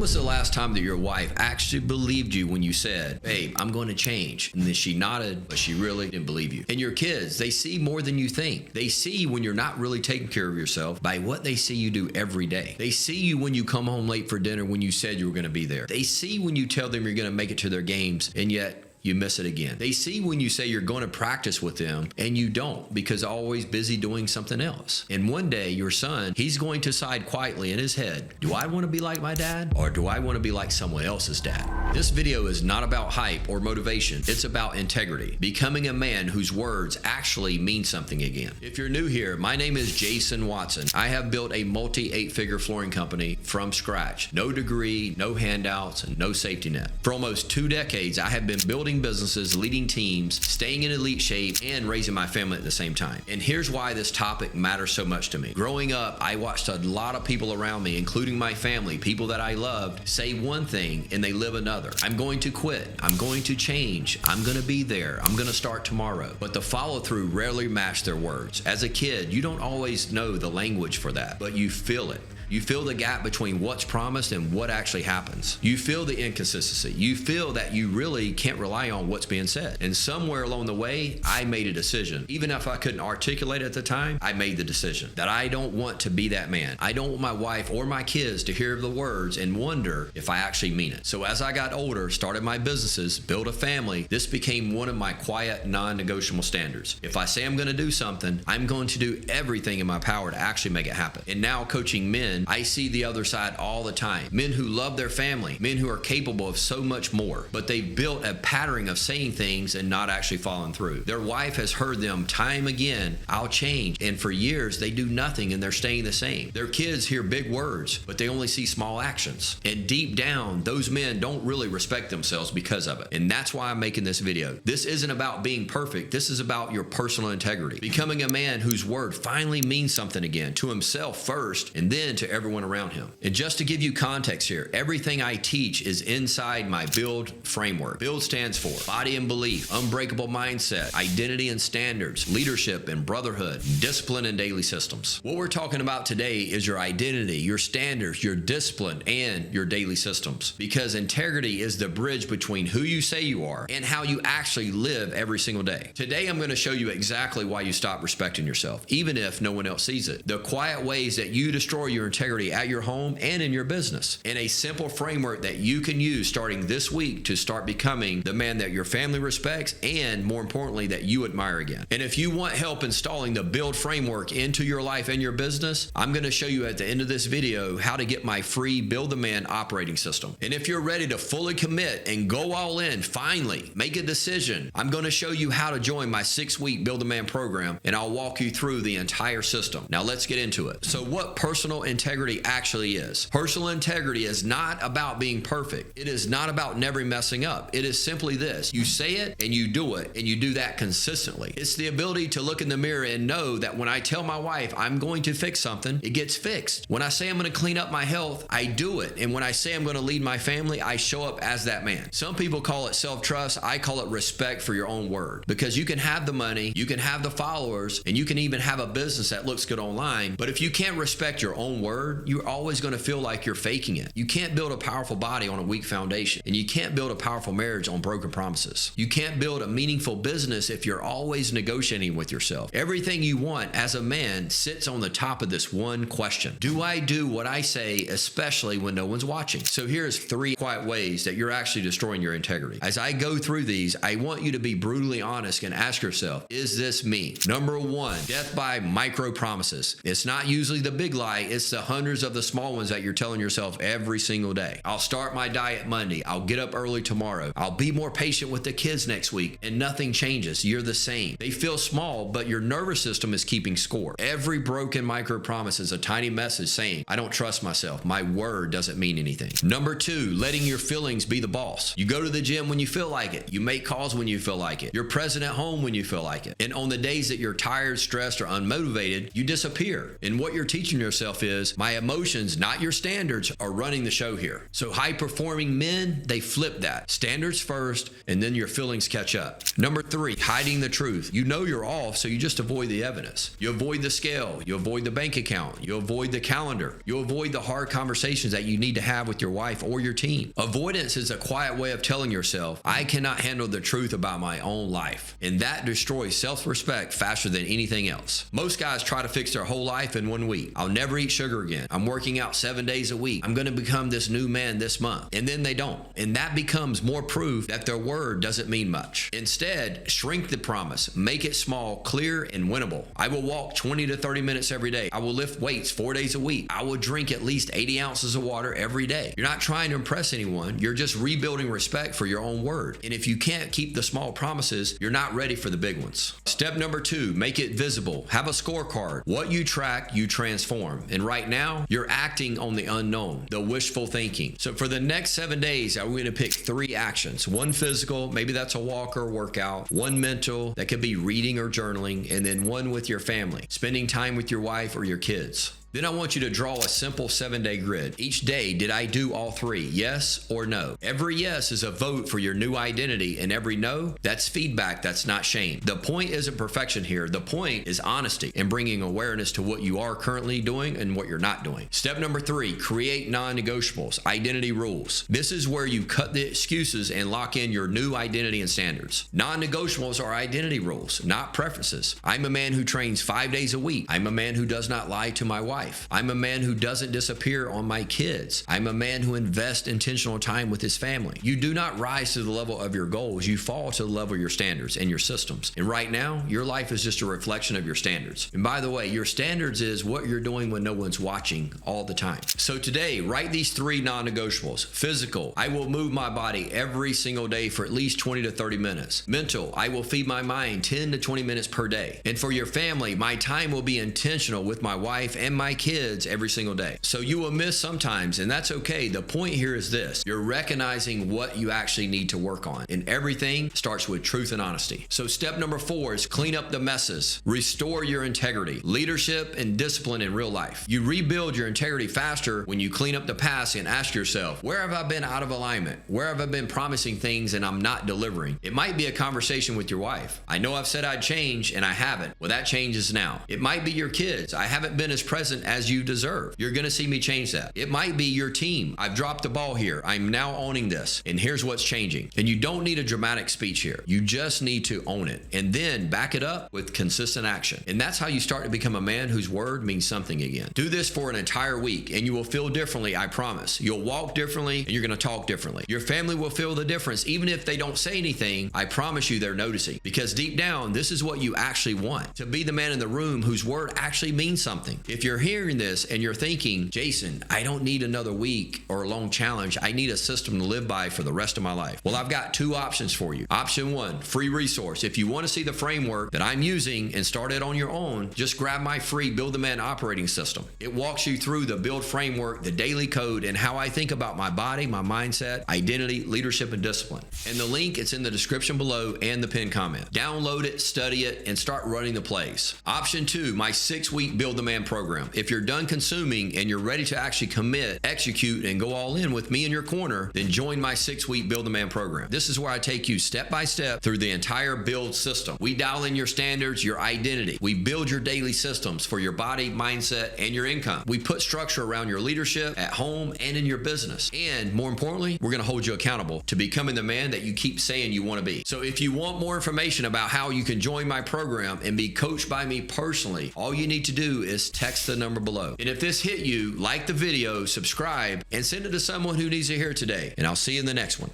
was the last time that your wife actually believed you when you said, babe, I'm going to change? And then she nodded, but she really didn't believe you. And your kids, they see more than you think. They see when you're not really taking care of yourself by what they see you do every day. They see you when you come home late for dinner when you said you were going to be there. They see when you tell them you're going to make it to their games, and yet you miss it again. They see when you say you're going to practice with them and you don't because you're always busy doing something else. And one day your son, he's going to decide quietly in his head, do I want to be like my dad or do I want to be like someone else's dad? This video is not about hype or motivation. It's about integrity, becoming a man whose words actually mean something again. If you're new here, my name is Jason Watson. I have built a multi-8-figure flooring company from scratch. No degree, no handouts, and no safety net. For almost 2 decades, I have been building businesses, leading teams, staying in elite shape, and raising my family at the same time. And here's why this topic matters so much to me. Growing up, I watched a lot of people around me, including my family, people that I loved, say one thing and they live another. I'm going to quit. I'm going to change. I'm going to be there. I'm going to start tomorrow. But the follow through rarely matched their words. As a kid, you don't always know the language for that, but you feel it. You feel the gap between what's promised and what actually happens. You feel the inconsistency. You feel that you really can't rely on what's being said. And somewhere along the way, I made a decision. Even if I couldn't articulate it at the time, I made the decision that I don't want to be that man. I don't want my wife or my kids to hear the words and wonder if I actually mean it. So as I got older, started my businesses, built a family, this became one of my quiet, non-negotiable standards. If I say I'm going to do something, I'm going to do everything in my power to actually make it happen. And now coaching men, I see the other side all the time. Men who love their family, men who are capable of so much more, but they've built a pattern of saying things and not actually following through. Their wife has heard them time again, I'll change. And for years, they do nothing and they're staying the same. Their kids hear big words, but they only see small actions. And deep down, those men don't really respect themselves because of it. And that's why I'm making this video. This isn't about being perfect. This is about your personal integrity. Becoming a man whose word finally means something again, to himself first, and then to everyone around him. And just to give you context here, everything I teach is inside my BUILD framework. BUILD stands for body and belief, unbreakable mindset, identity and standards, leadership and brotherhood, discipline and daily systems. What we're talking about today is your identity, your standards, your discipline, and your daily systems. Because integrity is the bridge between who you say you are and how you actually live every single day. Today, I'm going to show you exactly why you stop respecting yourself, even if no one else sees it. The quiet ways that you destroy your integrity at your home and in your business, and a simple framework that you can use starting this week to start becoming the man that your family respects and, more importantly, that you admire again. And if you want help installing the BUILD framework into your life and your business, I'm going to show you at the end of this video how to get my free Build a Man operating system. And if you're ready to fully commit and go all in, finally make a decision, I'm going to show you how to join my 6-week Build a Man program, and I'll walk you through the entire system. Now let's get into it. So what personal integrity actually is. Personal integrity is not about being perfect. It is not about never messing up. It is simply this. You say it and you do it, and you do that consistently. It's the ability to look in the mirror and know that when I tell my wife I'm going to fix something, it gets fixed. When I say I'm going to clean up my health, I do it. And when I say I'm going to lead my family, I show up as that man. Some people call it self-trust. I call it respect for your own word. Because you can have the money, you can have the followers, and you can even have a business that looks good online. But if you can't respect your own word, you're always going to feel like you're faking it. You can't build a powerful body on a weak foundation, and you can't build a powerful marriage on broken promises. You can't build a meaningful business if you're always negotiating with yourself. Everything you want as a man sits on the top of this one question. Do I do what I say, especially when no one's watching? So here's 3 quiet ways that you're actually destroying your integrity. As I go through these, I want you to be brutally honest and ask yourself, is this me? Number 1, death by micro promises. It's not usually the big lie, it's the hundreds of the small ones that you're telling yourself every single day. I'll start my diet Monday. I'll get up early tomorrow. I'll be more patient with the kids next week, and nothing changes. You're the same. They feel small, but your nervous system is keeping score. Every broken micro promise is a tiny message saying, I don't trust myself. My word doesn't mean anything. Number 2, letting your feelings be the boss. You go to the gym when you feel like it. You make calls when you feel like it. You're present at home when you feel like it. And on the days that you're tired, stressed, or unmotivated, you disappear. And what you're teaching yourself is, is my emotions, not your standards, are running the show here. So high performing men, they flip that. Standards first, and then your feelings catch up. Number 3, hiding the truth. You know you're off, so you just avoid the evidence. You avoid the scale. You avoid the bank account. You avoid the calendar. You avoid the hard conversations that you need to have with your wife or your team. Avoidance is a quiet way of telling yourself, I cannot handle the truth about my own life. And that destroys self-respect faster than anything else. Most guys try to fix their whole life in 1 week. I'll never eat sugar again. I'm working out 7 days a week. I'm going to become this new man this month. And then they don't. And that becomes more proof that their word doesn't mean much. Instead, shrink the promise. Make it small, clear, and winnable. I will walk 20 to 30 minutes every day. I will lift weights 4 days a week. I will drink at least 80 ounces of water every day. You're not trying to impress anyone. You're just rebuilding respect for your own word. And if you can't keep the small promises, you're not ready for the big ones. Step number 2, make it visible. Have a scorecard. What you track, you transform. And right now, you're acting on the unknown, the wishful thinking. So for the next 7 days, I'm going to pick 3 actions. 1 physical, maybe that's a walk or workout. 1 mental, that could be reading or journaling. And then 1 with your family, spending time with your wife or your kids. Then I want you to draw a simple 7-day grid. Each day, did I do all 3? Yes or no? Every yes is a vote for your new identity, and every no, that's feedback, that's not shame. The point isn't perfection here. The point is honesty and bringing awareness to what you are currently doing and what you're not doing. Step number 3, create non-negotiables, identity rules. This is where you cut the excuses and lock in your new identity and standards. Non-negotiables are identity rules, not preferences. I'm a man who trains 5 days a week. I'm a man who does not lie to my wife. I'm a man who doesn't disappear on my kids. I'm a man who invests intentional time with his family. You do not rise to the level of your goals. You fall to the level of your standards and your systems. And right now, your life is just a reflection of your standards. And by the way, your standards is what you're doing when no one's watching all the time. So today, write these 3 non-negotiables. Physical, I will move my body every single day for at least 20 to 30 minutes. Mental, I will feed my mind 10 to 20 minutes per day. And for your family, my time will be intentional with my wife and my kids every single day. So you will miss sometimes, and that's okay. The point here is this: you're recognizing what you actually need to work on, and everything starts with truth and honesty. So step number 4 is clean up the messes, restore your integrity, leadership, and discipline in real life. You rebuild your integrity faster when you clean up the past and ask yourself, where have I been out of alignment? Where have I been promising things and I'm not delivering? It might be a conversation with your wife. I know I've said I'd change and I haven't. Well, that changes now. It might be your kids. I haven't been as present as you deserve. You're going to see me change that. It might be your team. I've dropped the ball here. I'm now owning this, and here's what's changing. And you don't need a dramatic speech here. You just need to own it, and then back it up with consistent action. And that's how you start to become a man whose word means something again. Do this for an entire week, and you will feel differently, I promise. You'll walk differently, and you're going to talk differently. Your family will feel the difference. Even if they don't say anything, I promise you they're noticing. Because deep down, this is what you actually want: to be the man in the room whose word actually means something. If you're hearing this and you're thinking, Jason, I don't need another week or a long challenge. I need a system to live by for the rest of my life. Well, I've got 2 options for you. Option 1, free resource. If you want to see the framework that I'm using and start it on your own, just grab my free Build the Man operating system. It walks you through the build framework, the daily code, and how I think about my body, my mindset, identity, leadership, and discipline. And the link, it's in the description below and the pinned comment. Download it, study it, and start running the plays. Option 2, my 6-week Build the Man program. If you're done consuming and you're ready to actually commit, execute, and go all in with me in your corner, then join my 6-week Build a Man program. This is where I take you step by step through the entire build system. We dial in your standards, your identity. We build your daily systems for your body, mindset, and your income. We put structure around your leadership at home and in your business. And more importantly, we're going to hold you accountable to becoming the man that you keep saying you want to be. So if you want more information about how you can join my program and be coached by me personally, all you need to do is text the number below. And if this hit you, like the video, subscribe, and send it to someone who needs to hear it today. And I'll see you in the next one.